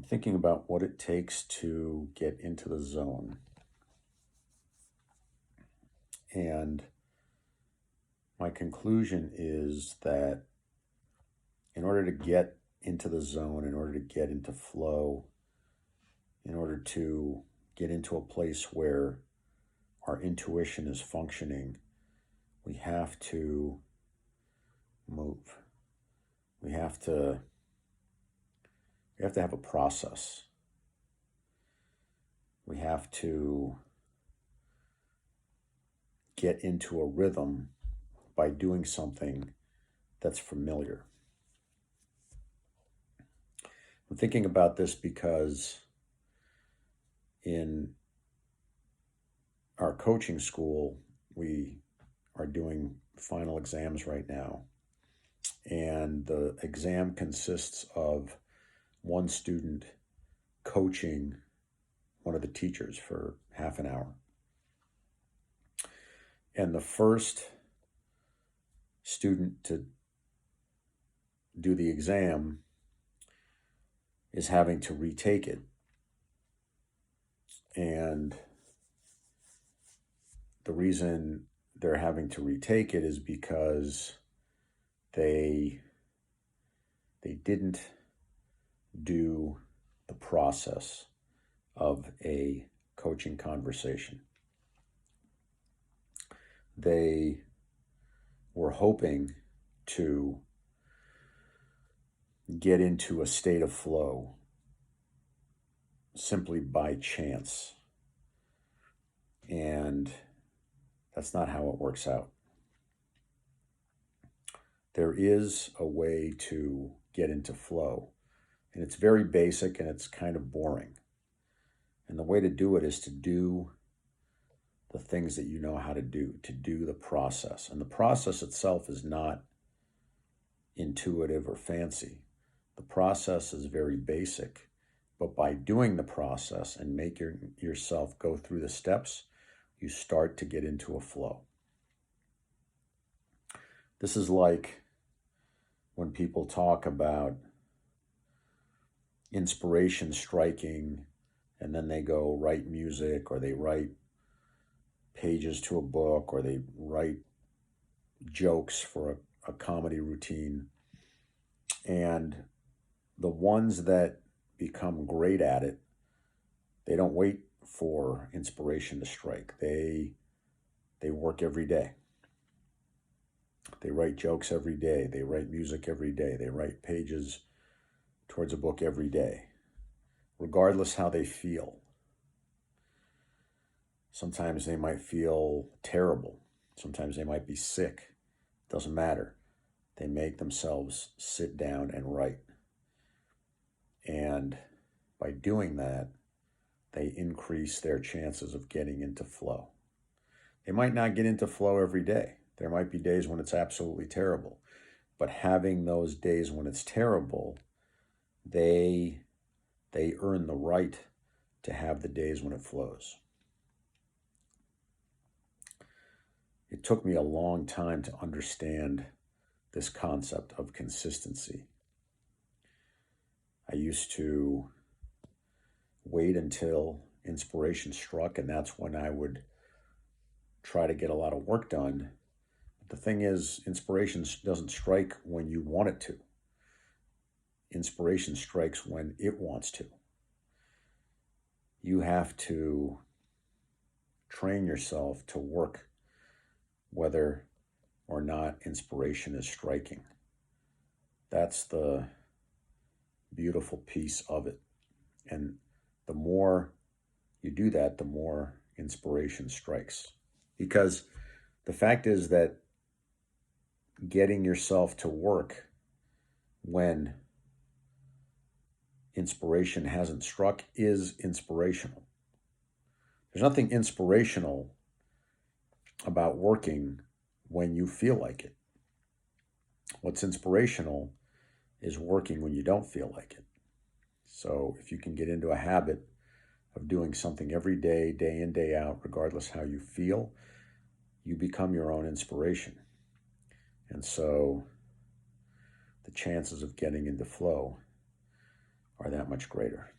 thinking about what it takes to get into the zone. And my conclusion is that in order to get into the zone, in order to get into flow, in order to get into a place where our intuition is functioning, we have to move. We have to have a process. We have to get into a rhythm by doing something that's familiar. I'm thinking about this because in our coaching school, we are doing final exams right now. And the exam consists of one student coaching one of the teachers for half an hour. And the first student to do the exam is having to retake it. And the reason they're having to retake it is because they didn't do the process of a coaching conversation. They were hoping to get into a state of flow simply by chance. And that's not how it works out. There is a way to get into flow, and it's very basic and it's kind of boring. And the way to do it is to do the things that you know how to do the process. And the process itself is not intuitive or fancy. The process is very basic, but by doing the process and make yourself go through the steps, you start to get into a flow. This is like when people talk about inspiration striking, and then they go write music, or they write pages to a book, or they write jokes for a comedy routine. And the ones that become great at it, they don't wait for inspiration to strike. They work every day. They write jokes every day. They write music every day. They write pages towards a book every day, regardless how they feel. Sometimes they might feel terrible. Sometimes they might be sick. Doesn't matter. They make themselves sit down and write. And by doing that, they increase their chances of getting into flow. They might not get into flow every day. There might be days when it's absolutely terrible. But having those days when it's terrible, they earn the right to have the days when it flows. It took me a long time to understand this concept of consistency. I used to wait until inspiration struck, and that's when I would try to get a lot of work done. But the thing is, inspiration doesn't strike when you want it to. Inspiration strikes when it wants to. You have to train yourself to work whether or not inspiration is striking. That's the beautiful piece of it. And the more you do that, the more inspiration strikes. Because the fact is that getting yourself to work when inspiration hasn't struck is inspirational. There's nothing inspirational about working when you feel like it. What's inspirational is working when you don't feel like it. So if you can get into a habit of doing something every day, day in, day out, regardless how you feel, you become your own inspiration. And so the chances of getting into flow are that much greater.